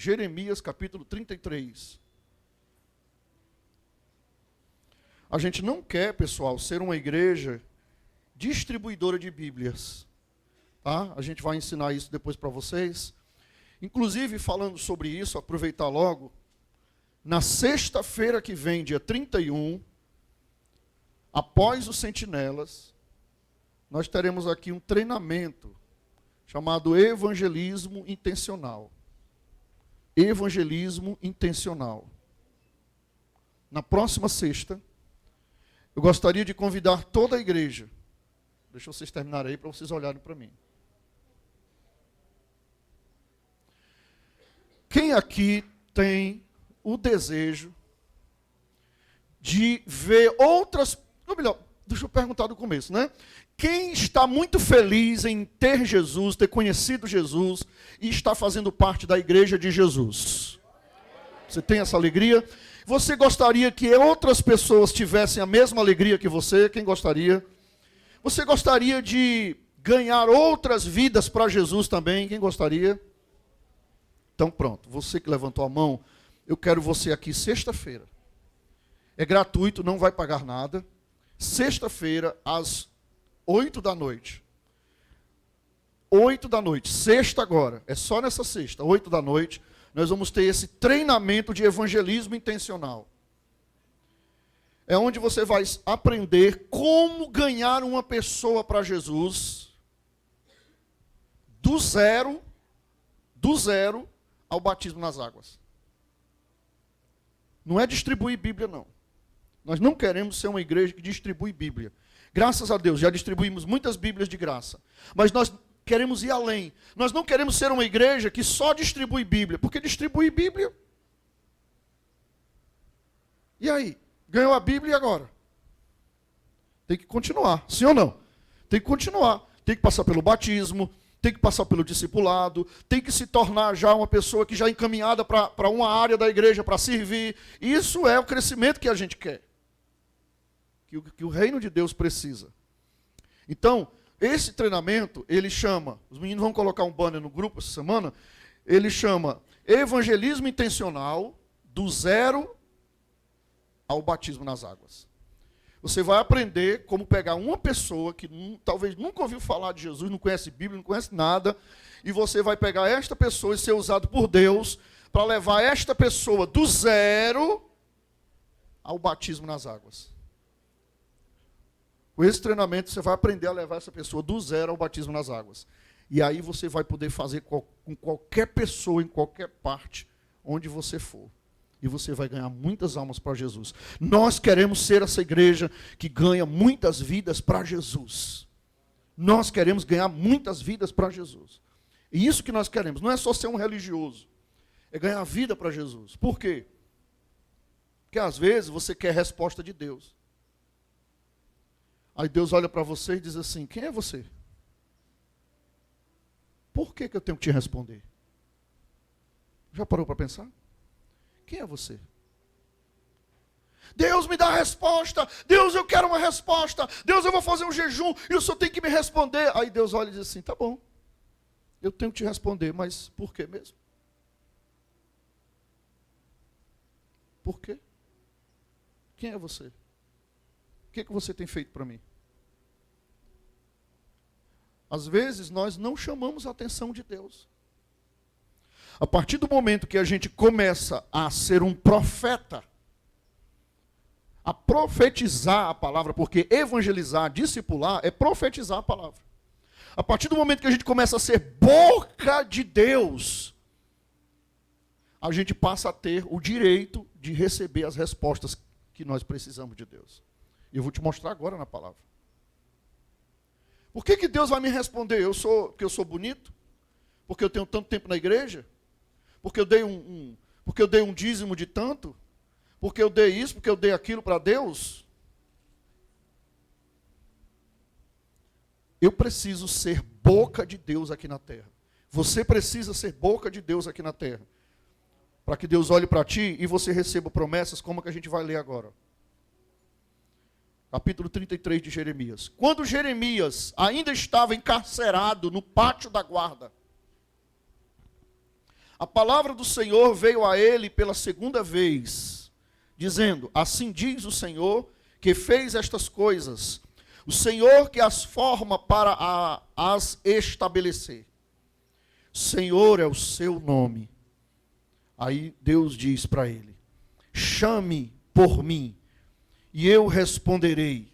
Jeremias capítulo 33. A gente não quer, pessoal, ser uma igreja distribuidora de Bíblias. Tá? A gente vai ensinar isso depois para vocês. Inclusive, falando sobre isso, aproveitar logo, na sexta-feira que vem, dia 31, após os sentinelas, nós teremos aqui um treinamento chamado evangelismo intencional. Evangelismo intencional. Na próxima sexta, eu gostaria de convidar toda a igreja. Deixa vocês terminarem aí para vocês olharem para mim. Quem aqui tem o desejo de ver outras... Ou melhor, deixa eu perguntar do começo, né? Quem está muito feliz em ter Jesus, ter conhecido Jesus e está fazendo parte da igreja de Jesus? Você tem essa alegria? Você gostaria que outras pessoas tivessem a mesma alegria que você? Quem gostaria? Você gostaria de ganhar outras vidas para Jesus também? Quem gostaria? Então pronto, você que levantou a mão, eu quero você aqui sexta-feira. É gratuito, não vai pagar nada. Sexta-feira, às 8 da noite. 8 da noite, sexta agora, é só nessa sexta, 8 da noite, nós vamos ter esse treinamento de evangelismo intencional. É onde você vai aprender como ganhar uma pessoa para Jesus do zero ao batismo nas águas. Não é distribuir Bíblia, não. Nós não queremos ser uma igreja que distribui Bíblia. Graças a Deus, já distribuímos muitas Bíblias de graça. Mas nós queremos ir além. Nós não queremos ser uma igreja que só distribui Bíblia. Porque distribui Bíblia. E aí? Ganhou a Bíblia e agora? Tem que continuar. Sim ou não? Tem que continuar. Tem que passar pelo batismo. Tem que passar pelo discipulado. Tem que se tornar já uma pessoa que já é encaminhada para uma área da igreja para servir. Isso é o crescimento que a gente quer. Que o reino de Deus precisa. Então, esse treinamento, ele chama, os meninos vão colocar um banner no grupo essa semana, ele chama Evangelismo Intencional do zero ao batismo nas águas. Você vai aprender como pegar uma pessoa que talvez nunca ouviu falar de Jesus, não conhece Bíblia, não conhece nada, e você vai pegar esta pessoa e ser usado por Deus para levar esta pessoa do zero ao batismo nas águas. Com esse treinamento, você vai aprender a levar essa pessoa do zero ao batismo nas águas. E aí você vai poder fazer com qualquer pessoa, em qualquer parte, onde você for. E você vai ganhar muitas almas para Jesus. Nós queremos ser essa igreja que ganha muitas vidas para Jesus. Nós queremos ganhar muitas vidas para Jesus. E isso que nós queremos. Não é só ser um religioso. É ganhar vida para Jesus. Por quê? Porque às vezes você quer resposta de Deus. Aí Deus olha para você e diz assim, quem é você? Por que eu tenho que te responder? Já parou para pensar? Quem é você? Deus me dá a resposta. Deus, eu quero uma resposta. Deus, eu vou fazer um jejum e o Senhor tem que me responder. Aí Deus olha e diz assim, tá bom. Eu tenho que te responder, mas por que mesmo? Por quê? Quem é você? O que você tem feito para mim? Às vezes nós não chamamos a atenção de Deus. A partir do momento que a gente começa a ser um profeta, a profetizar a palavra, porque evangelizar, discipular, é profetizar a palavra. A partir do momento que a gente começa a ser boca de Deus, a gente passa a ter o direito de receber as respostas que nós precisamos de Deus. E eu vou te mostrar agora na palavra. Por que Deus vai me responder? Porque eu sou bonito? Porque eu tenho tanto tempo na igreja? Porque eu dei porque eu dei um dízimo de tanto? Porque eu dei isso, porque eu dei aquilo para Deus? Eu preciso ser boca de Deus aqui na terra. Você precisa ser boca de Deus aqui na terra. Para que Deus olhe para ti e você receba promessas como que a gente vai ler agora. Capítulo 33 de Jeremias. Quando Jeremias ainda estava encarcerado no pátio da guarda, a palavra do Senhor veio a ele pela segunda vez, dizendo: assim diz o Senhor que fez estas coisas, o Senhor que as forma para as estabelecer. Senhor é o seu nome. Aí Deus diz para ele: chame por mim, e eu responderei.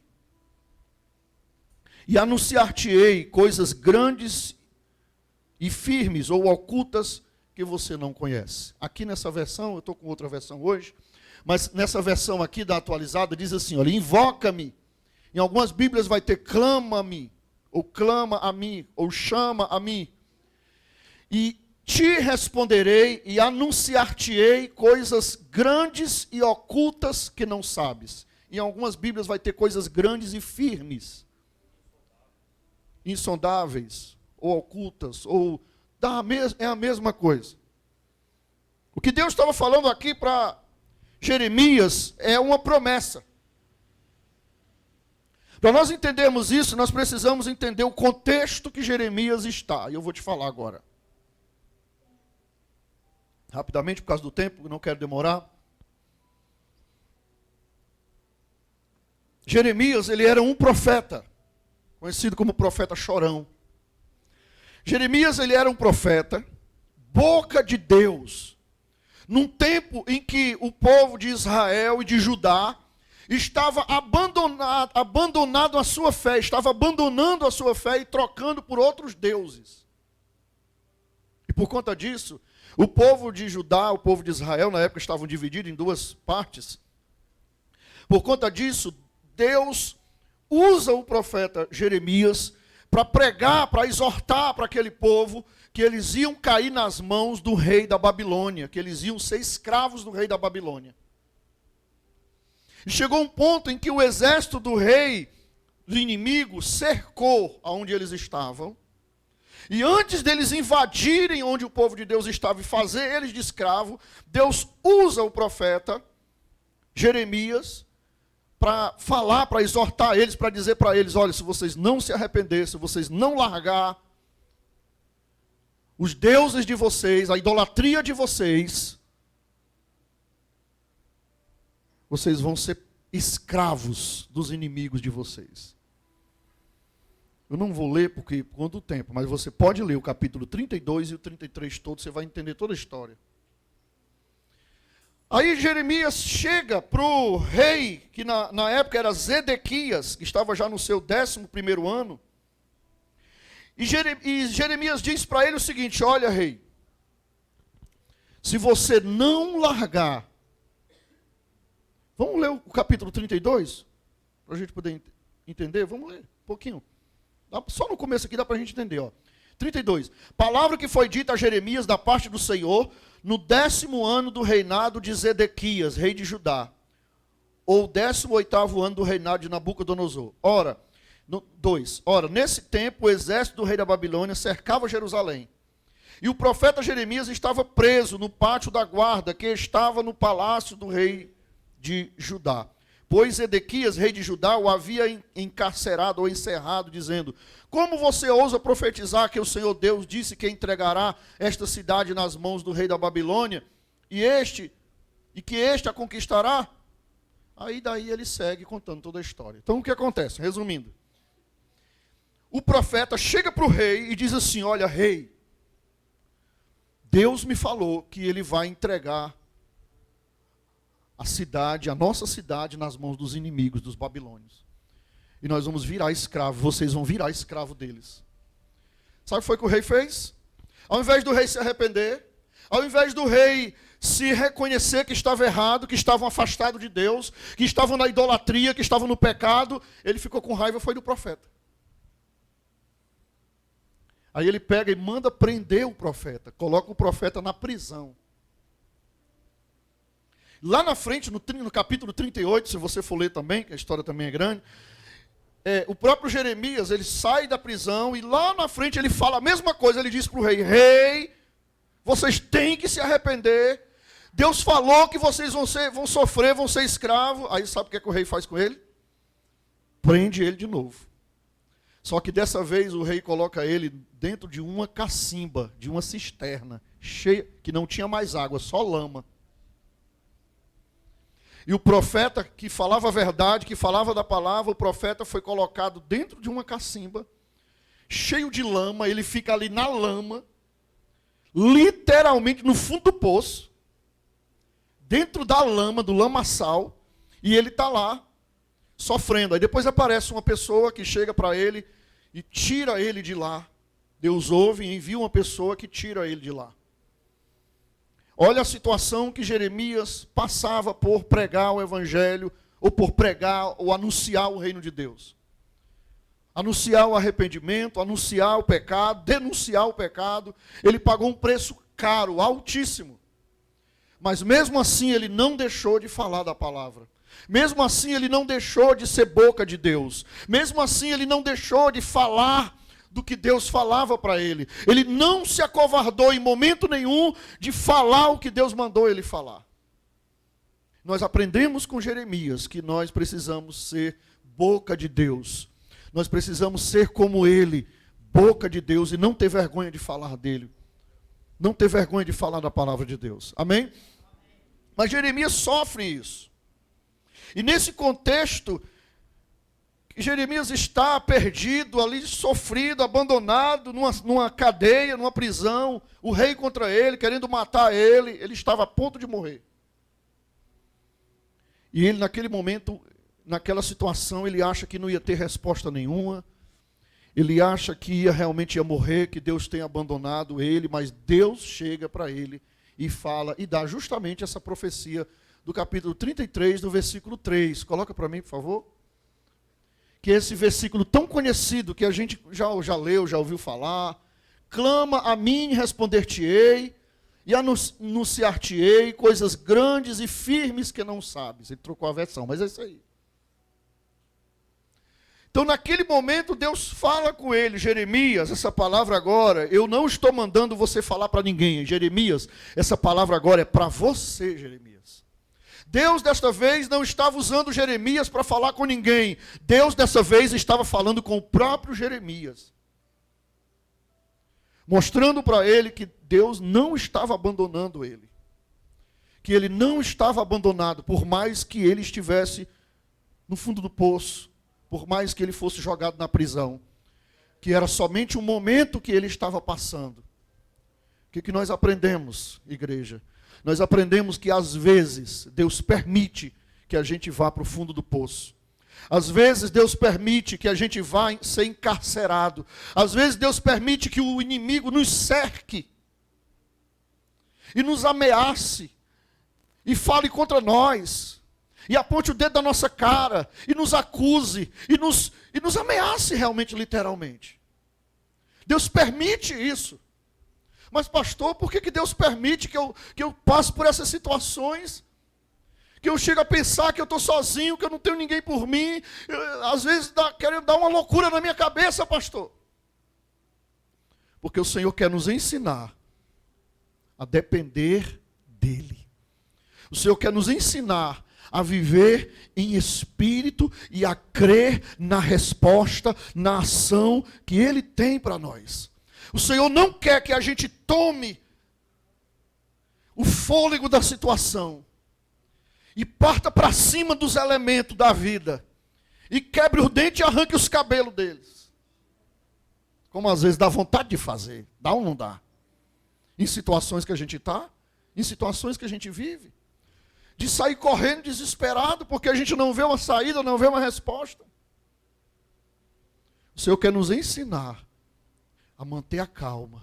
E anunciar-te-ei coisas grandes e firmes ou ocultas que você não conhece. Aqui nessa versão, eu estou com outra versão hoje, mas nessa versão aqui da atualizada diz assim, olha, invoca-me. Em algumas Bíblias vai ter clama-me, ou clama a mim, ou chama a mim. E te responderei e anunciar-te-ei coisas grandes e ocultas que não sabes. Em algumas Bíblias vai ter coisas grandes e firmes, insondáveis, ou ocultas, ou é a mesma coisa. O que Deus estava falando aqui para Jeremias é uma promessa. Para nós entendermos isso, nós precisamos entender o contexto que Jeremias está. E eu vou te falar agora. Rapidamente, por causa do tempo, não quero demorar. Jeremias, ele era um profeta, conhecido como profeta chorão. Jeremias, ele era um profeta, boca de Deus, num tempo em que o povo de Israel e de Judá estava abandonado a sua fé, estava abandonando a sua fé e trocando por outros deuses. E por conta disso, o povo de Judá, o povo de Israel, na época estavam divididos em duas partes. Por conta disso, Deus usa o profeta Jeremias para pregar, para exortar para aquele povo que eles iam cair nas mãos do rei da Babilônia, que eles iam ser escravos do rei da Babilônia. E chegou um ponto em que o exército do rei, do inimigo, cercou aonde eles estavam. E antes deles invadirem onde o povo de Deus estava e fazer eles de escravo, Deus usa o profeta Jeremias para falar, para exortar eles, para dizer para eles, olha, se vocês não se arrepender, se vocês não largar os deuses de vocês, a idolatria de vocês, vocês vão ser escravos dos inimigos de vocês. Eu não vou ler por conta do tempo, mas você pode ler o capítulo 32 e o 33 todo, você vai entender toda a história. Aí Jeremias chega para o rei, que na época era Zedequias, que estava já no seu 11º ano. E Jeremias diz para ele o seguinte, olha rei, se você não largar... Vamos ler o capítulo 32? Para a gente poder entender? Vamos ler um pouquinho. Só no começo aqui dá para a gente entender. Ó. 32. Palavra que foi dita a Jeremias da parte do Senhor no 10º ano do reinado de Zedequias, rei de Judá. Ou 18º ano do reinado de Nabucodonosor. Ora, 2. Ora, nesse tempo o exército do rei da Babilônia cercava Jerusalém. E o profeta Jeremias estava preso no pátio da guarda que estava no palácio do rei de Judá. Pois Zedequias, rei de Judá, o havia encarcerado ou encerrado, dizendo, como você ousa profetizar que o Senhor Deus disse que entregará esta cidade nas mãos do rei da Babilônia, e que este a conquistará? Aí daí ele segue contando toda a história. Então o que acontece? Resumindo, o profeta chega para o rei e diz assim, olha rei, Deus me falou que ele vai entregar a cidade, a nossa cidade, nas mãos dos inimigos, dos babilônios. E nós vamos virar escravo, vocês vão virar escravo deles. Sabe o que foi que o rei fez? Ao invés do rei se arrepender, ao invés do rei se reconhecer que estava errado, que estavam afastados de Deus, que estavam na idolatria, que estavam no pecado, ele ficou com raiva, foi do profeta. Aí ele pega e manda prender o profeta, coloca o profeta na prisão. Lá na frente, no capítulo 38, se você for ler também, que a história também é grande, o próprio Jeremias, ele sai da prisão e lá na frente ele fala a mesma coisa, ele diz para o rei, rei, vocês têm que se arrepender, Deus falou que vocês vão sofrer, vão ser escravos. Aí sabe o que o rei faz com ele? Prende ele de novo. Só que dessa vez o rei coloca ele dentro de uma cacimba, de uma cisterna, cheia, que não tinha mais água, só lama. E o profeta que falava a verdade, que falava da palavra, o profeta foi colocado dentro de uma cacimba, cheio de lama, ele fica ali na lama, literalmente no fundo do poço, dentro da lama, do lamaçal, e ele está lá, sofrendo. Aí depois aparece uma pessoa que chega para ele e tira ele de lá. Deus ouve e envia uma pessoa que tira ele de lá. Olha a situação que Jeremias passava por pregar o evangelho, ou por pregar ou anunciar o reino de Deus. Anunciar o arrependimento, anunciar o pecado, denunciar o pecado. Ele pagou um preço caro, altíssimo. Mas mesmo assim ele não deixou de falar da palavra. Mesmo assim ele não deixou de ser boca de Deus. Mesmo assim ele não deixou de falar do que Deus falava para ele. Ele não se acovardou em momento nenhum de falar o que Deus mandou ele falar. Nós aprendemos com Jeremias que nós precisamos ser boca de Deus. Nós precisamos ser como ele, boca de Deus, e não ter vergonha de falar dele. Não ter vergonha de falar da palavra de Deus. Amém? Mas Jeremias sofre isso. E nesse contexto, Jeremias está perdido, ali sofrido, abandonado, numa cadeia, numa prisão, o rei contra ele, querendo matar ele estava a ponto de morrer. E ele naquele momento, naquela situação, ele acha que não ia ter resposta nenhuma, ele acha que realmente ia morrer, que Deus tem abandonado ele, mas Deus chega para ele e fala, e dá justamente essa profecia do capítulo 33, do versículo 3. Coloca para mim, por favor. Que é esse versículo tão conhecido, que a gente já leu, já ouviu falar. Clama a mim, responder-te-ei, e anunciar-te-ei coisas grandes e firmes que não sabes. Ele trocou a versão, mas é isso aí. Então, naquele momento, Deus fala com ele, Jeremias, essa palavra agora, eu não estou mandando você falar para ninguém. Jeremias, essa palavra agora é para você, Jeremias. Deus, desta vez, não estava usando Jeremias para falar com ninguém. Deus, dessa vez, estava falando com o próprio Jeremias. Mostrando para ele que Deus não estava abandonando ele. Que ele não estava abandonado, por mais que ele estivesse no fundo do poço. Por mais que ele fosse jogado na prisão, que era somente um momento que ele estava passando. O que nós aprendemos, igreja? Nós aprendemos que às vezes Deus permite que a gente vá para o fundo do poço. Às vezes Deus permite que a gente vá ser encarcerado. Às vezes Deus permite que o inimigo nos cerque e nos ameace e fale contra nós. E aponte o dedo da nossa cara, e nos acuse, e nos ameace realmente, literalmente. Deus permite isso. Mas pastor, por que Deus permite que eu passe por essas situações? Que eu chego a pensar que eu estou sozinho, que eu não tenho ninguém por mim. Às vezes querendo dar uma loucura na minha cabeça, pastor. Porque o Senhor quer nos ensinar a depender dEle. O Senhor quer nos ensinar a viver em espírito e a crer na resposta, na ação que Ele tem para nós. O Senhor não quer que a gente tome o fôlego da situação e parta para cima dos elementos da vida e quebre os dentes e arranque os cabelos deles. Como às vezes dá vontade de fazer. Dá ou não dá? Em situações que a gente está, em situações que a gente vive. De sair correndo desesperado, porque a gente não vê uma saída, não vê uma resposta. O Senhor quer nos ensinar a manter a calma.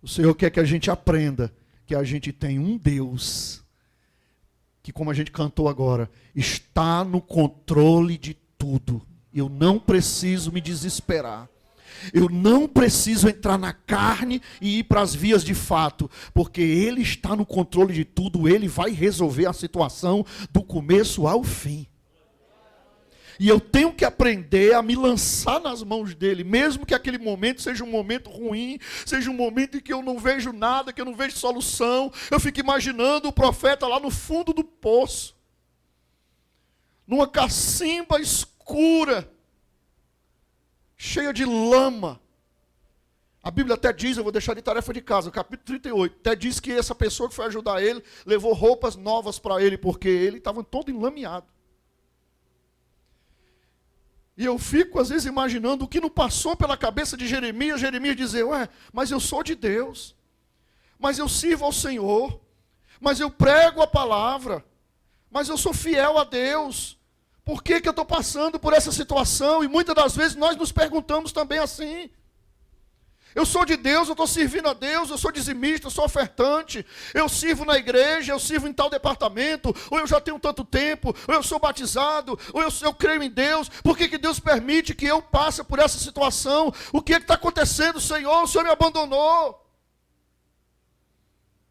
O Senhor quer que a gente aprenda que a gente tem um Deus, que como a gente cantou agora, está no controle de tudo. Eu não preciso me desesperar. Eu não preciso entrar na carne e ir para as vias de fato, porque Ele está no controle de tudo, Ele vai resolver a situação do começo ao fim. E eu tenho que aprender a me lançar nas mãos dEle, mesmo que aquele momento seja um momento ruim, seja um momento em que eu não vejo nada, que eu não vejo solução. Eu fico imaginando o profeta lá no fundo do poço, numa cacimba escura, cheia de lama. A Bíblia até diz, eu vou deixar de tarefa de casa, capítulo 38, até diz que essa pessoa que foi ajudar ele, levou roupas novas para ele, porque ele estava todo enlameado. E eu fico, às vezes, imaginando o que não passou pela cabeça de Jeremias. Jeremias dizer, mas eu sou de Deus. Mas eu sirvo ao Senhor. Mas eu prego a palavra. Mas eu sou fiel a Deus. Por que eu estou passando por essa situação? E muitas das vezes nós nos perguntamos também assim. Eu sou de Deus, eu estou servindo a Deus, eu sou dizimista, eu sou ofertante, eu sirvo na igreja, eu sirvo em tal departamento, ou eu já tenho tanto tempo, ou eu sou batizado, ou eu creio em Deus. Por que Deus permite que eu passe por essa situação? O que está acontecendo, Senhor? O Senhor me abandonou.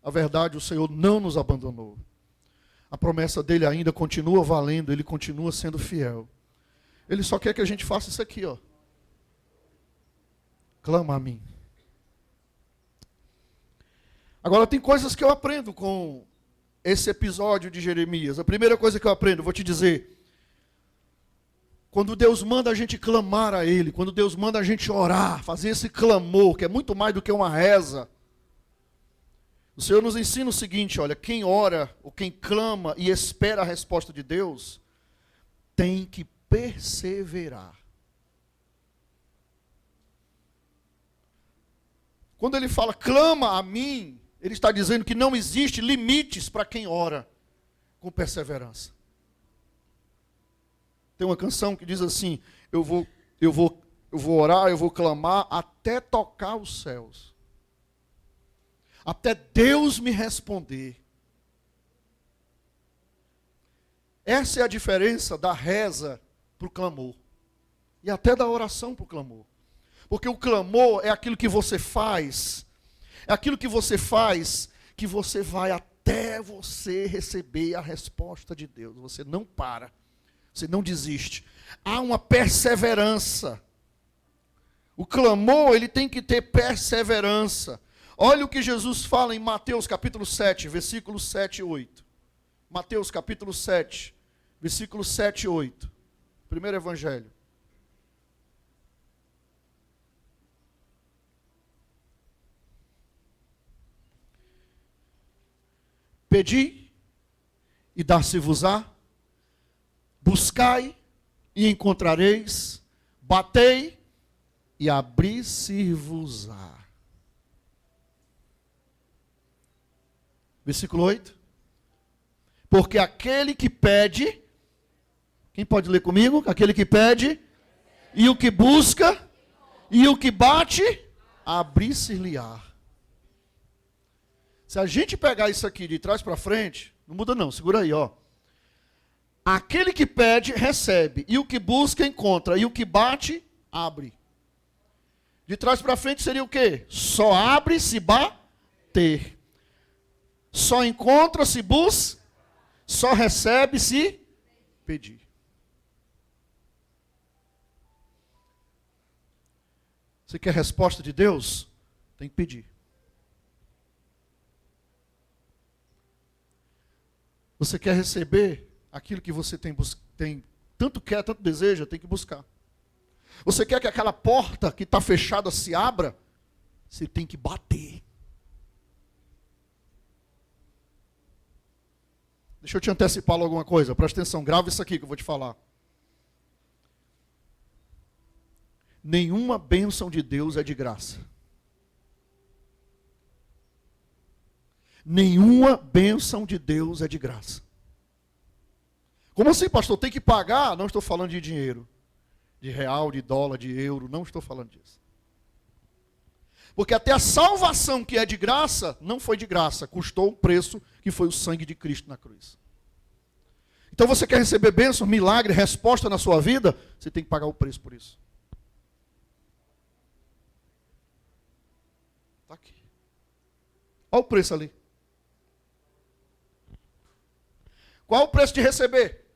A verdade, o Senhor não nos abandonou. A promessa dele ainda continua valendo, ele continua sendo fiel. Ele só quer que a gente faça isso aqui, ó. Clama a mim. Agora tem coisas que eu aprendo com esse episódio de Jeremias. A primeira coisa que eu aprendo, vou te dizer. Quando Deus manda a gente clamar a Ele, quando Deus manda a gente orar, fazer esse clamor, que é muito mais do que uma reza. O Senhor nos ensina o seguinte, olha, quem ora, ou quem clama e espera a resposta de Deus, tem que perseverar. Quando ele fala, clama a mim, ele está dizendo que não existe limites para quem ora com perseverança. Tem uma canção que diz assim, eu vou orar, eu vou clamar até tocar os céus. Até Deus me responder. Essa é a diferença da reza para o clamor. E até da oração para o clamor. Porque o clamor é aquilo que você faz. É aquilo que você faz que você vai até você receber a resposta de Deus. Você não para. Você não desiste. Há uma perseverança. O clamor, ele tem que ter perseverança. Olha o que Jesus fala em Mateus capítulo 7, versículos 7 e 8. Mateus capítulo 7, versículos 7 e 8. Primeiro evangelho. Pedi e dar-se-vos-á, buscai e encontrareis, batei e abrir-se-vos-á. Versículo 8. Porque aquele que pede, quem pode ler comigo? Aquele que pede, e o que busca, e o que bate, abrir-se-lhe-á. Se a gente pegar isso aqui de trás para frente, não muda não, segura aí, ó. Aquele que pede, recebe, e o que busca, encontra, e o que bate, abre. De trás para frente seria o quê? Só abre se bater. Só encontra se busca, só recebe se pedir. Você quer resposta de Deus? Tem que pedir. Você quer receber aquilo que você tem tanto quer, tanto deseja, tem que buscar. Você quer que aquela porta que está fechada se abra? Você tem que bater. Deixa eu te antecipar alguma coisa, presta atenção, grava isso aqui que eu vou te falar. Nenhuma bênção de Deus é de graça. Nenhuma bênção de Deus é de graça. Como assim, pastor? Tem que pagar? Não estou falando de dinheiro. De real, de dólar, de euro, não estou falando disso. Porque até a salvação que é de graça, não foi de graça, custou um preço que foi o sangue de Cristo na cruz. Então você quer receber bênção, milagre, resposta na sua vida, você tem que pagar o preço por isso. Está aqui. Olha o preço ali. Qual o preço de receber?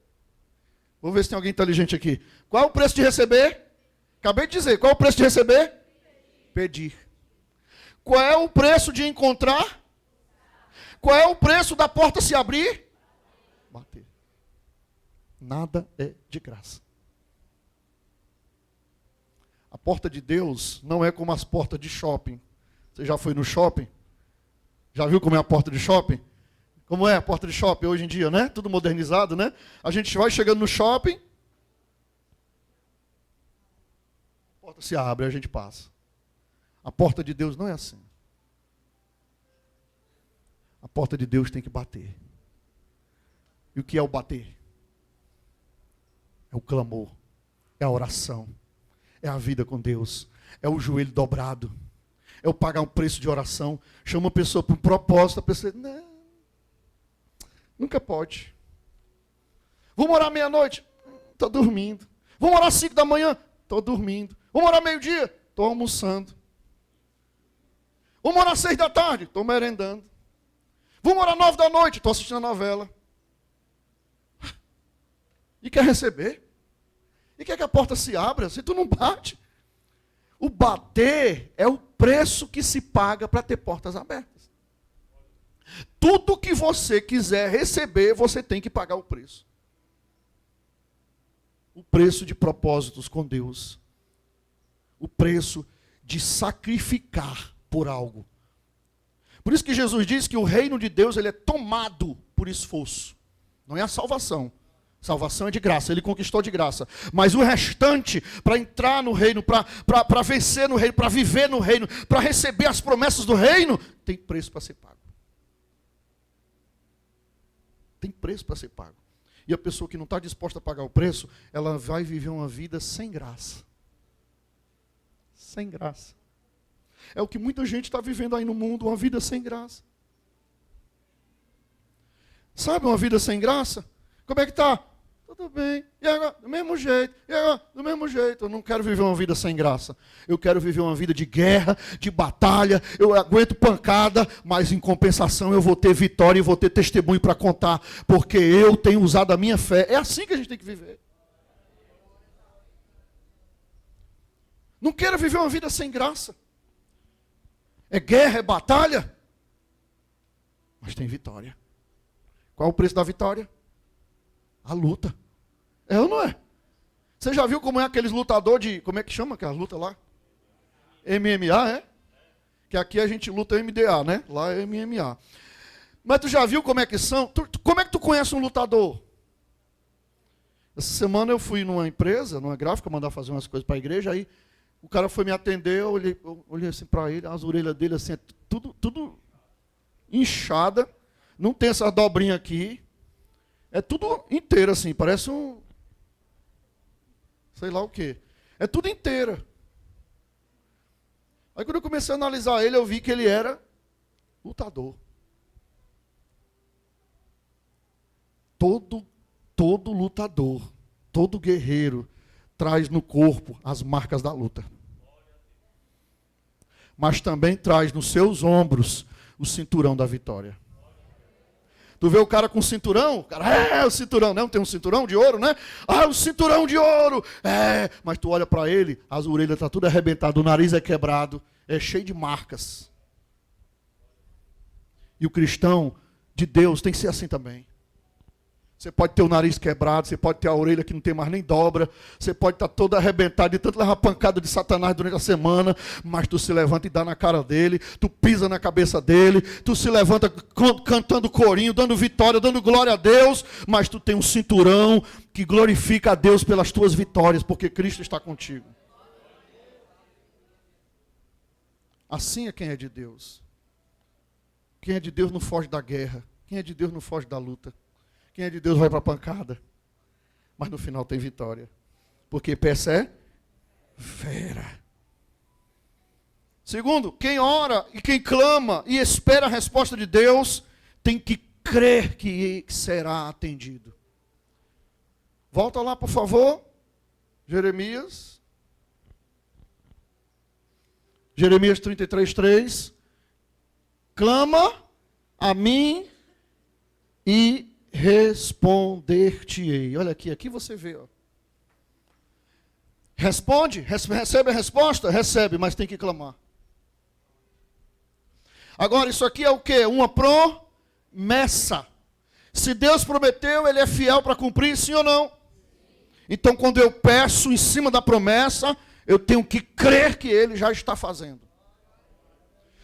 Vou ver se tem alguém inteligente aqui. Qual o preço de receber? Acabei de dizer, qual o preço de receber? Pedir. Qual é o preço de encontrar? Qual é o preço da porta se abrir? Bater. Nada é de graça. A porta de Deus não é como as portas de shopping. Você já foi no shopping? Já viu como é a porta de shopping? Como é a porta de shopping hoje em dia, né? Tudo modernizado, né? A gente vai chegando no shopping, a porta se abre e a gente passa. A porta de Deus não é assim. A porta de Deus tem que bater. E o que é o bater? É o clamor, é a oração, é a vida com Deus, é o joelho dobrado, é o pagar um preço de oração. Chama uma pessoa para um propósito, a pessoa diz, não, nunca pode. Vamos orar meia-noite? Estou dormindo. Vamos orar 5 da manhã? Estou dormindo. Vamos orar meio-dia? Estou almoçando. Vamos orar 6 da tarde? Estou merendando. Vamos orar 9 da noite? Estou assistindo a novela. E quer receber? E quer que a porta se abra se tu não bate? O bater é o preço que se paga para ter portas abertas. Tudo que você quiser receber, você tem que pagar o preço. O preço de propósitos com Deus. O preço de sacrificar por algo. Por isso que Jesus diz que o reino de Deus ele é tomado por esforço. Não é a salvação. Salvação é de graça, ele conquistou de graça. Mas o restante, para entrar no reino, para vencer no reino, para viver no reino, para receber as promessas do reino, tem preço para ser pago. Tem preço para ser pago. E a pessoa que não está disposta a pagar o preço, ela vai viver uma vida sem graça. Sem graça. É o que muita gente está vivendo aí no mundo, uma vida sem graça. Sabe uma vida sem graça? Como é que está? Tudo bem. E agora? Do mesmo jeito. E agora? Do mesmo jeito. Eu não quero viver uma vida sem graça. Eu quero viver uma vida de guerra, de batalha. Eu aguento pancada, mas em compensação eu vou ter vitória e vou ter testemunho para contar. Porque eu tenho usado a minha fé. É assim que a gente tem que viver. Não quero viver uma vida sem graça. É guerra, é batalha. Mas tem vitória. Qual é o preço da vitória? A luta. É ou não é? Você já viu como é aqueles lutadores de... Como é que chama aquelas lutas lá? MMA, é? Que aqui a gente luta MDA, né? Lá é MMA. Mas tu já viu como é que são? Como é que tu conhece um lutador? Essa semana eu fui numa empresa, numa gráfica, mandar fazer umas coisas para a igreja, aí o cara foi me atender, eu olhei assim para ele, as orelhas dele assim, tudo inchada, não tem essa dobrinha aqui, é tudo inteiro assim, parece um, sei lá o quê, é tudo inteira. Aí quando eu comecei a analisar ele, eu vi que ele era lutador. Todo lutador, todo guerreiro, traz no corpo as marcas da luta. Mas também traz nos seus ombros o cinturão da vitória. Tu vê o cara com cinturão? O cara, o cinturão, não tem um cinturão de ouro, né? Ah, o cinturão de ouro! Mas tu olha para ele, as orelhas estão tudo arrebentadas, o nariz é quebrado, é cheio de marcas. E o cristão de Deus tem que ser assim também. Você pode ter o nariz quebrado, você pode ter a orelha que não tem mais nem dobra, você pode estar todo arrebentado de tanto levar pancada de Satanás durante a semana, mas tu se levanta e dá na cara dele, tu pisa na cabeça dele, tu se levanta cantando corinho, dando vitória, dando glória a Deus, mas tu tem um cinturão que glorifica a Deus pelas tuas vitórias, porque Cristo está contigo. Assim é quem é de Deus. Quem é de Deus não foge da guerra, quem é de Deus não foge da luta. Quem é de Deus vai para a pancada. Mas no final tem vitória. Porque persevera. Segundo, quem ora e quem clama e espera a resposta de Deus, tem que crer que será atendido. Volta lá, por favor. Jeremias 33:3. Clama a mim e responder-te-ei. Olha aqui você vê. Ó. Responde, recebe a resposta? Recebe, mas tem que clamar. Agora, isso aqui é o quê? Uma promessa. Se Deus prometeu, Ele é fiel para cumprir, sim ou não? Então, quando eu peço em cima da promessa, Eu tenho que crer que Ele já está fazendo.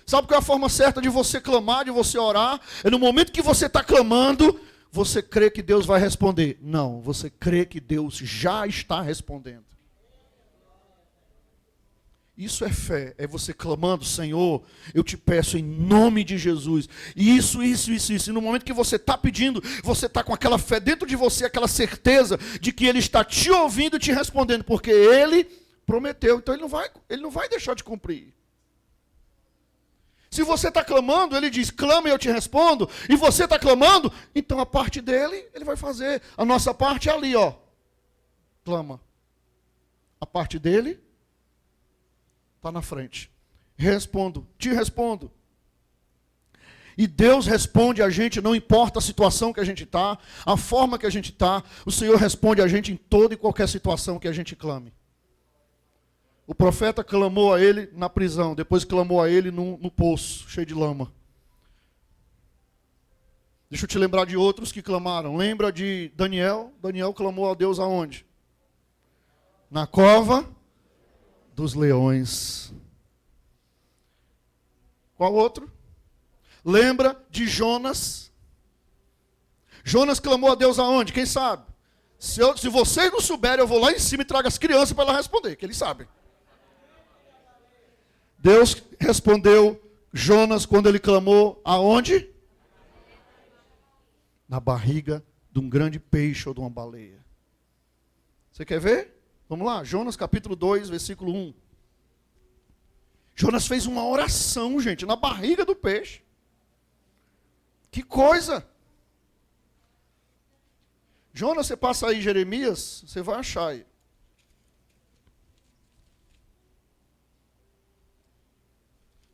Sabe qual é a forma certa de você clamar, de você orar? É no momento que você está clamando, você crê que Deus vai responder. Não, você crê que Deus já está respondendo. Isso é fé, é você clamando, Senhor, eu te peço em nome de Jesus, isso. E no momento que você está pedindo, você está com aquela fé dentro de você, aquela certeza de que Ele está te ouvindo e te respondendo, porque Ele prometeu, então Ele não vai deixar de cumprir. Se você está clamando, Ele diz, clama e eu te respondo, e você está clamando, então a parte dele, Ele vai fazer. A nossa parte é ali, ó, clama. A parte dele está na frente. Respondo, te respondo. E Deus responde a gente, não importa a situação que a gente está, a forma que a gente está, o Senhor responde a gente em toda e qualquer situação que a gente clame. O profeta clamou a ele na prisão, depois clamou a ele no poço, cheio de lama. Deixa eu te lembrar de outros que clamaram. Lembra de Daniel? Daniel clamou a Deus aonde? Na cova dos leões. Qual outro? Lembra de Jonas? Jonas clamou a Deus aonde? Quem sabe? Se vocês não souberem, eu vou lá em cima e trago as crianças para ela responder, que eles sabem. Deus respondeu Jonas quando ele clamou aonde? Na barriga de um grande peixe ou de uma baleia. Você quer ver? Vamos lá, Jonas capítulo 2, versículo 1. Jonas fez uma oração, gente, na barriga do peixe. Que coisa! Jonas, você passa aí Jeremias, você vai achar aí.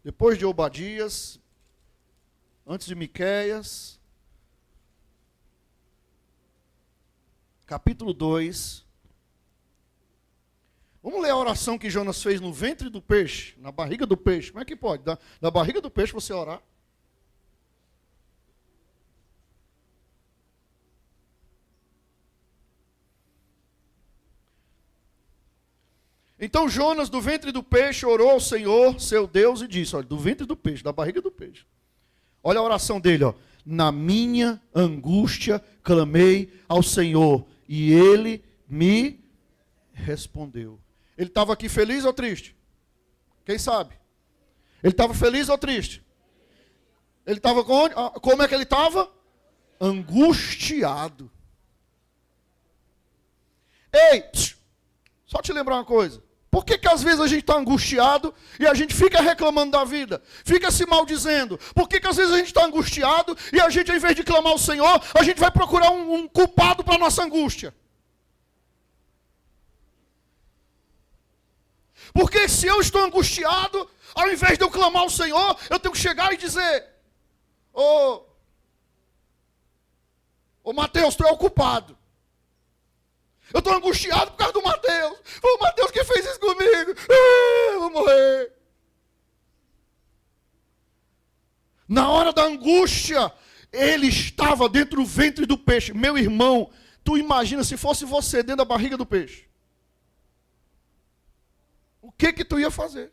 Depois de Obadias, antes de Miqueias, capítulo 2. Vamos ler a oração que Jonas fez no ventre do peixe, na barriga do peixe. Como é que pode? Da barriga do peixe você orar? Então Jonas, do ventre do peixe, orou ao Senhor, seu Deus, e disse, olha, do ventre do peixe, da barriga do peixe. Olha a oração dele, ó. Na minha angústia clamei ao Senhor, e Ele me respondeu. Ele estava aqui feliz ou triste? Quem sabe? Ele estava feliz ou triste? Ele estava como é que ele estava? Angustiado. Ei, só te lembrar uma coisa. Por que às vezes a gente está angustiado e a gente fica reclamando da vida? Fica se maldizendo. Por que às vezes a gente está angustiado e a gente, ao invés de clamar ao Senhor, a gente vai procurar um culpado para a nossa angústia? Porque se eu estou angustiado, ao invés de eu clamar ao Senhor, eu tenho que chegar e dizer, ô Mateus, tu é o culpado. Eu estou angustiado por causa do Mateus. Foi o Mateus que fez isso comigo. Eu vou morrer. Na hora da angústia, ele estava dentro do ventre do peixe. Meu irmão, tu imagina se fosse você dentro da barriga do peixe. O que tu ia fazer?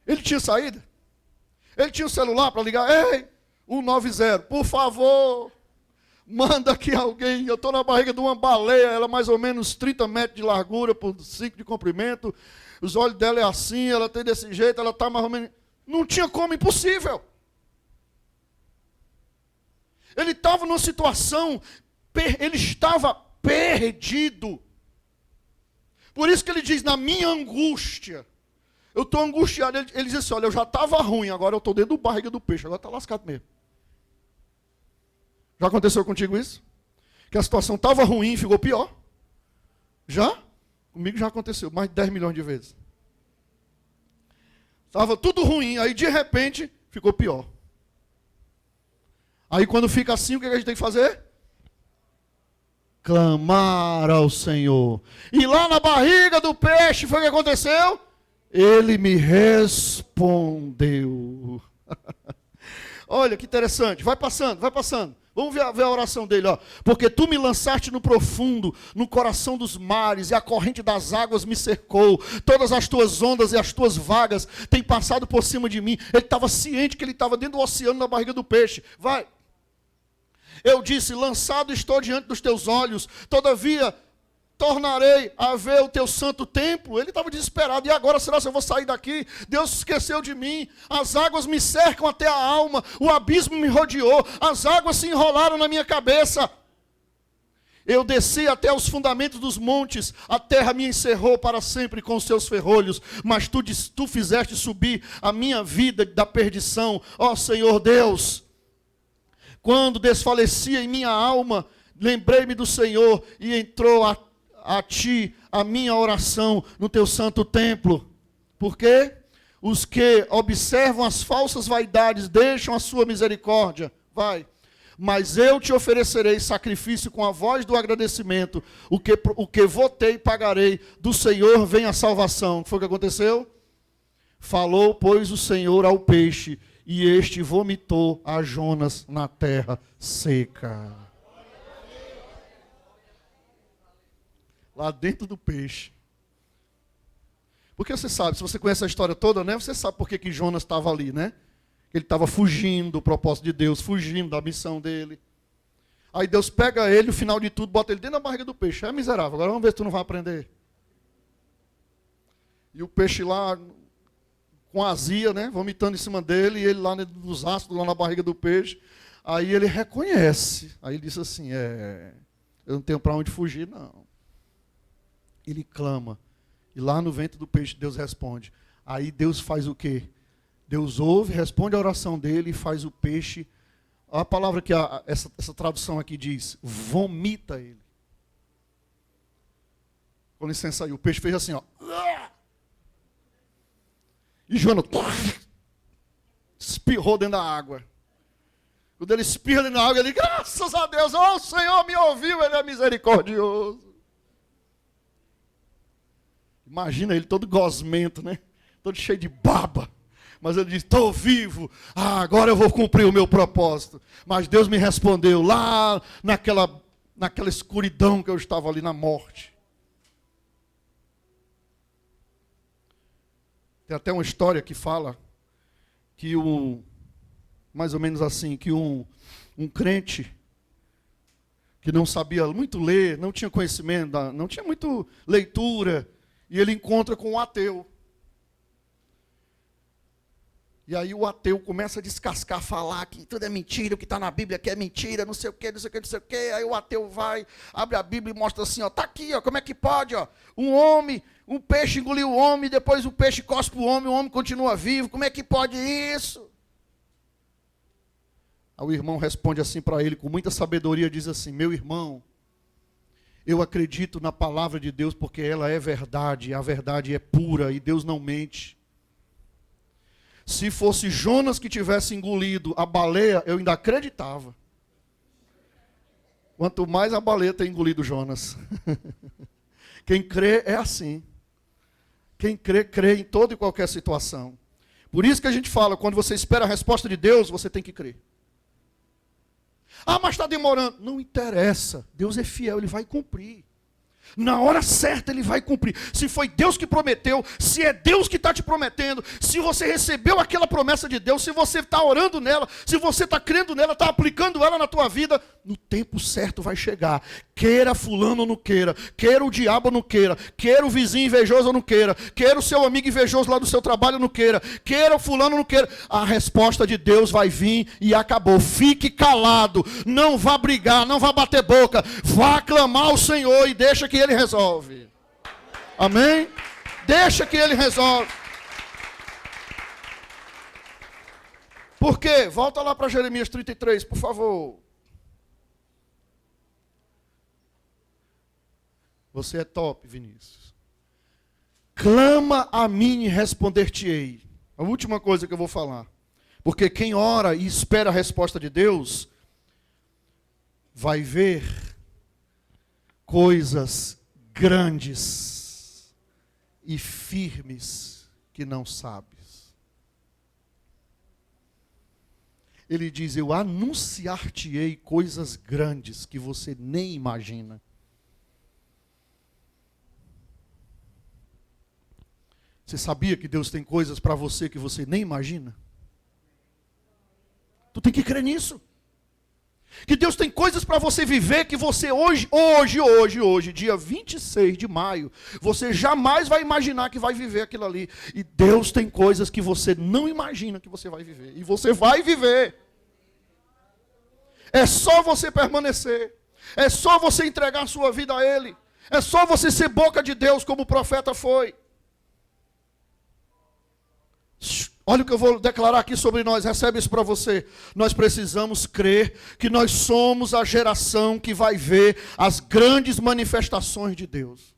Ele tinha saída? Ele tinha um celular para ligar? Ei, 190, por favor. Manda aqui alguém, eu estou na barriga de uma baleia, ela é mais ou menos 30 metros de largura por 5 de comprimento, os olhos dela é assim, ela tem desse jeito, ela está mais ou menos... Não tinha como, impossível. Ele estava numa situação, ele estava perdido. Por isso que ele diz, na minha angústia, eu estou angustiado. Ele diz assim, olha, eu já estava ruim, agora eu estou dentro da barriga do peixe, agora está lascado mesmo. Já aconteceu contigo isso? Que a situação estava ruim e ficou pior? Já? Comigo já aconteceu, mais de 10 milhões de vezes. Estava tudo ruim, aí de repente ficou pior. Aí quando fica assim, o que a gente tem que fazer? Clamar ao Senhor. E lá na barriga do peixe, foi o que aconteceu? Ele me respondeu. Olha que interessante, vai passando, vai passando. Vamos ver a oração dele, ó. Porque tu me lançaste no profundo, no coração dos mares, e a corrente das águas me cercou. Todas as tuas ondas e as tuas vagas têm passado por cima de mim. Ele estava ciente que ele estava dentro do oceano, na barriga do peixe. Vai. Eu disse, lançado estou diante dos teus olhos, todavia tornarei a ver o teu santo templo. Ele estava desesperado. E agora, será que eu vou sair daqui? Deus esqueceu de mim. As águas me cercam até a alma. O abismo me rodeou. As águas se enrolaram na minha cabeça. Eu desci até os fundamentos dos montes. A terra me encerrou para sempre com os seus ferrolhos. Mas tu fizeste subir a minha vida da perdição. Ó Senhor Deus, quando desfalecia em minha alma, lembrei-me do Senhor e entrou a ti a minha oração no teu santo templo. Por quê? Os que observam as falsas vaidades deixam a sua misericórdia. Vai. Mas eu te oferecerei sacrifício com a voz do agradecimento. O que votei pagarei. Do Senhor vem a salvação. O que foi que aconteceu? Falou, pois, o Senhor ao peixe, e este vomitou a Jonas na terra seca. Lá dentro do peixe. Porque você sabe, se você conhece a história toda, né? Você sabe por que Jonas estava ali, né? Ele estava fugindo do propósito de Deus, fugindo da missão dele. Aí Deus pega ele, no final de tudo, bota ele dentro da barriga do peixe. É miserável, agora vamos ver se tu não vai aprender. E o peixe lá, com azia, né? Vomitando em cima dele, e ele lá nos ácidos, lá na barriga do peixe. Aí ele reconhece. Aí ele disse assim, eu não tenho para onde fugir, não. Ele clama. E lá no ventre do peixe, Deus responde. Aí Deus faz o quê? Deus ouve, responde a oração dele e faz o peixe. A palavra que essa tradução aqui diz, vomita ele. Com licença aí, o peixe fez assim, ó. E Jonas espirrou dentro da água. Quando ele espirra dentro da água, ele, graças a Deus, o Senhor me ouviu, ele é misericordioso. Imagina ele todo gosmento, né? Todo cheio de baba. Mas ele diz, estou vivo, agora eu vou cumprir o meu propósito. Mas Deus me respondeu lá naquela escuridão que eu estava ali na morte. Tem até uma história que fala que mais ou menos assim, que um crente que não sabia muito ler, não tinha conhecimento, não tinha muito leitura, e ele encontra com um ateu. E aí o ateu começa a descascar, falar que tudo é mentira, o que está na Bíblia que é mentira, não sei o que, não sei o que, não sei o que. Aí o ateu vai, abre a Bíblia e mostra assim, ó, tá aqui, ó, como é que pode, ó? Um peixe engoliu o homem, depois o peixe cospe o homem continua vivo, como é que pode isso? Aí o irmão responde assim para ele, com muita sabedoria, diz assim, meu irmão, eu acredito na palavra de Deus porque ela é verdade, a verdade é pura e Deus não mente. Se fosse Jonas que tivesse engolido a baleia, eu ainda acreditava. Quanto mais a baleia ter engolido Jonas. Quem crê é assim. Quem crê, crê em toda e qualquer situação. Por isso que a gente fala, quando você espera a resposta de Deus, você tem que crer. Mas está demorando. Não interessa. Deus é fiel, Ele vai cumprir. Na hora certa Ele vai cumprir. Se foi Deus que prometeu, se é Deus que está te prometendo, se você recebeu aquela promessa de Deus, se você está orando nela, se você está crendo nela, está aplicando ela na tua vida, no tempo certo vai chegar. Queira fulano ou não queira, queira o diabo ou não queira, queira o vizinho invejoso ou não queira, queira o seu amigo invejoso lá do seu trabalho ou não queira, queira o fulano ou não queira, a resposta de Deus vai vir e acabou. Fique calado, não vá brigar, não vá bater boca, vá clamar ao Senhor e deixa que Ele resolve. Amém? Deixa que Ele resolve. Por quê? Volta lá para Jeremias 33, por favor. Você é top, Vinícius. Clama a mim e responder-te-ei. A última coisa que eu vou falar. Porque quem ora e espera a resposta de Deus, vai ver coisas grandes e firmes que não sabes. Ele diz: eu anunciar-te-ei coisas grandes que você nem imagina. Você sabia que Deus tem coisas para você que você nem imagina? Tu tem que crer nisso. Que Deus tem coisas para você viver que você hoje, dia 26 de maio, você jamais vai imaginar que vai viver aquilo ali. E Deus tem coisas que você não imagina que você vai viver. E você vai viver. É só você permanecer. É só você entregar a sua vida a Ele. É só você ser boca de Deus como o profeta foi. Olha o que eu vou declarar aqui sobre nós, recebe isso para você. Nós precisamos crer que nós somos a geração que vai ver as grandes manifestações de Deus.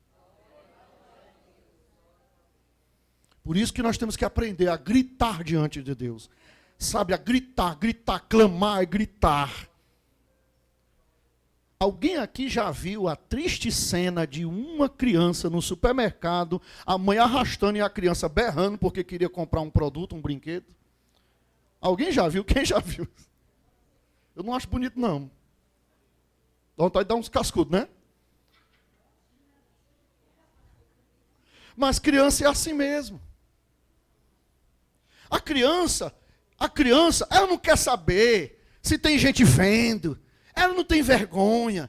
Por isso que nós temos que aprender a gritar diante de Deus. Sabe, a gritar, clamar e gritar. Alguém aqui já viu a triste cena de uma criança no supermercado, a mãe arrastando e a criança berrando porque queria comprar um produto, um brinquedo? Alguém já viu? Quem já viu? Eu não acho bonito, não. Dá vontade de dar uns cascudos, né? Mas criança é assim mesmo. A criança, ela não quer saber se tem gente vendo. Ela não tem vergonha.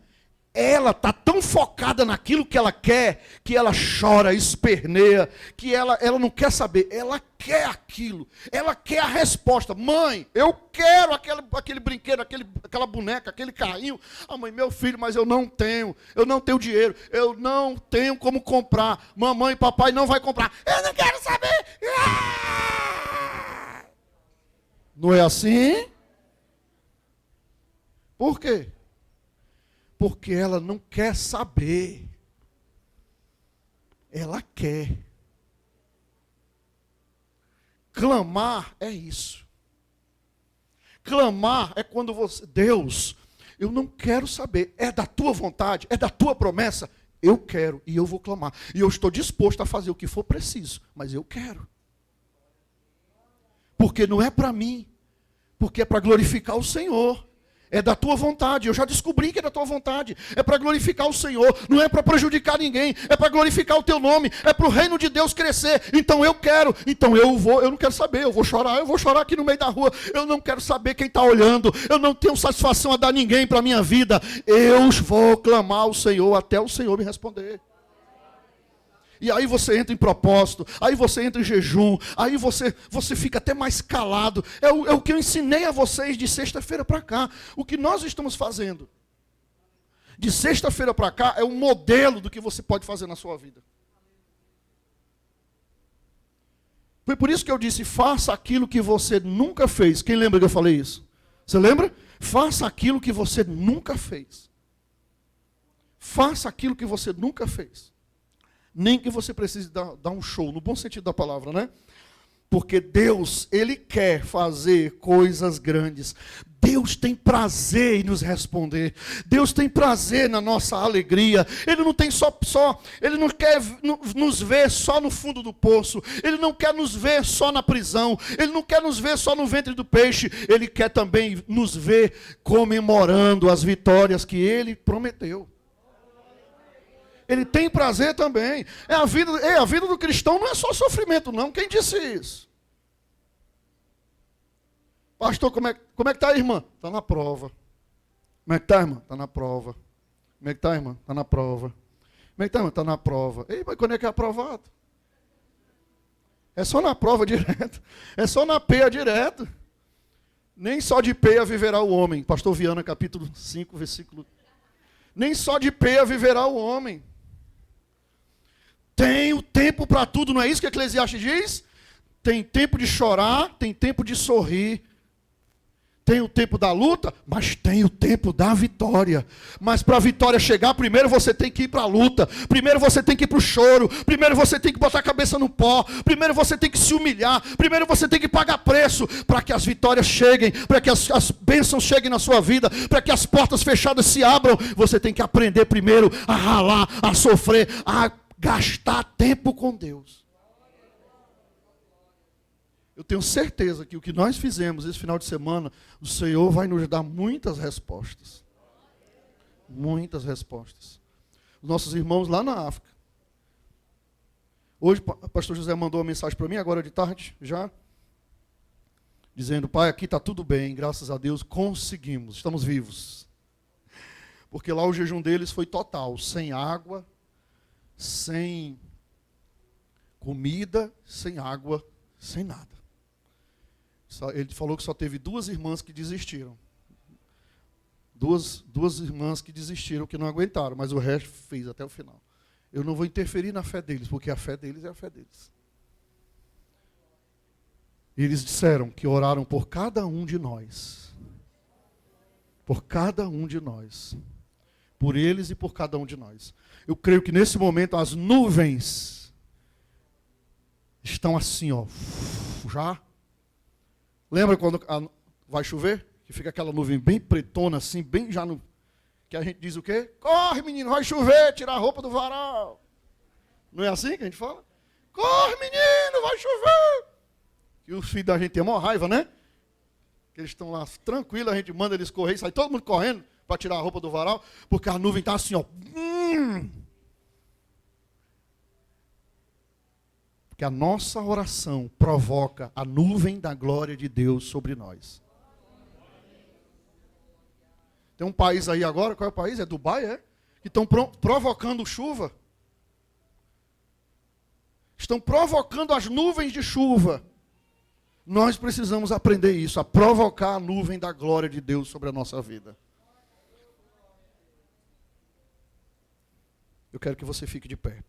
Ela está tão focada naquilo que ela quer, que ela chora, esperneia, que ela não quer saber. Ela quer aquilo. Ela quer a resposta. Mãe, eu quero aquele brinquedo, aquela boneca, aquele carrinho. Ah, mãe, meu filho, mas eu não tenho dinheiro. Eu não tenho como comprar. Mamãe e papai não vai comprar. Eu não quero saber. Não é assim? Por quê? Porque ela não quer saber. Ela quer. Clamar é isso. Clamar é quando você... Deus, eu não quero saber. É da tua vontade, é da tua promessa. Eu quero e eu vou clamar. E eu estou disposto a fazer o que for preciso. Mas eu quero. Porque não é para mim. Porque é para glorificar o Senhor. É da tua vontade, eu já descobri que é da tua vontade. É para glorificar o Senhor, não é para prejudicar ninguém. É para glorificar o teu nome, é para o reino de Deus crescer. Então eu quero, eu não quero saber, eu vou chorar aqui no meio da rua. Eu não quero saber quem está olhando, eu não tenho satisfação a dar ninguém para a minha vida. Eu vou clamar ao Senhor até o Senhor me responder. E aí você entra em propósito, aí você entra em jejum, aí você fica até mais calado. É o que eu ensinei a vocês de sexta-feira para cá. O que nós estamos fazendo de sexta-feira para cá é um modelo do que você pode fazer na sua vida. Foi por isso que eu disse, faça aquilo que você nunca fez. Quem lembra que eu falei isso? Você lembra? Faça aquilo que você nunca fez. Faça aquilo que você nunca fez. Nem que você precise dar um show, no bom sentido da palavra, né? Porque Deus, Ele quer fazer coisas grandes. Deus tem prazer em nos responder. Deus tem prazer na nossa alegria. Ele não tem Ele não quer nos ver só no fundo do poço. Ele não quer nos ver só na prisão. Ele não quer nos ver só no ventre do peixe. Ele quer também nos ver comemorando as vitórias que Ele prometeu. Ele tem prazer também. A vida do cristão não é só sofrimento, não. Quem disse isso? Pastor, como é que está a irmã? Está na prova. Como é que está, irmã? Está na prova. Como é que está, irmã? Está na prova. Como é que está, irmã? Está na prova. Ei, mas quando é que é aprovado? É só na prova direto. É só na peia direto. Nem só de peia viverá o homem. Pastor Viana, capítulo 5, versículo... Nem só de peia viverá o homem. Tem o tempo para tudo, não é isso que Eclesiastes diz? Tem tempo de chorar, tem tempo de sorrir. Tem o tempo da luta, mas tem o tempo da vitória. Mas para a vitória chegar, primeiro você tem que ir para a luta. Primeiro você tem que ir para o choro. Primeiro você tem que botar a cabeça no pó. Primeiro você tem que se humilhar. Primeiro você tem que pagar preço para que as vitórias cheguem, para que as bênçãos cheguem na sua vida, para que as portas fechadas se abram. Você tem que aprender primeiro a ralar, a sofrer, a gastar tempo com Deus. Eu tenho certeza que o que nós fizemos esse final de semana, o Senhor vai nos dar muitas respostas. Muitas respostas. Os nossos irmãos lá na África. Hoje o pastor José mandou uma mensagem para mim, agora de tarde, já. Dizendo, pai, aqui está tudo bem, graças a Deus, conseguimos, estamos vivos. Porque lá o jejum deles foi total, sem água, sem comida, sem água, sem nada. Ele falou que só teve 2 irmãs que desistiram. Duas irmãs que desistiram, que não aguentaram, mas o resto fez até o final. Eu não vou interferir na fé deles, porque a fé deles é a fé deles. Eles disseram que oraram por cada um de nós. Por cada um de nós. Por eles e por cada um de nós. Eu creio que nesse momento as nuvens estão assim, ó. Já. Lembra quando vai chover? Que fica aquela nuvem bem pretona assim, bem já no... Que a gente diz o quê? Corre, menino, vai chover, tira a roupa do varal. Não é assim que a gente fala? Corre, menino, vai chover. E os filhos da gente têm uma raiva, né? Que eles estão lá tranquilos, a gente manda eles correr, sai todo mundo correndo para tirar a roupa do varal, porque a nuvem está assim, ó. Porque a nossa oração provoca a nuvem da glória de Deus sobre nós. Tem um país aí agora, qual é o país? É Dubai, é? Que estão provocando chuva. Estão provocando as nuvens de chuva. Nós precisamos aprender isso, a provocar a nuvem da glória de Deus sobre a nossa vida. Eu quero que você fique de pé.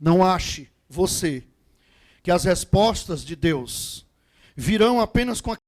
Não ache você que as respostas de Deus virão apenas com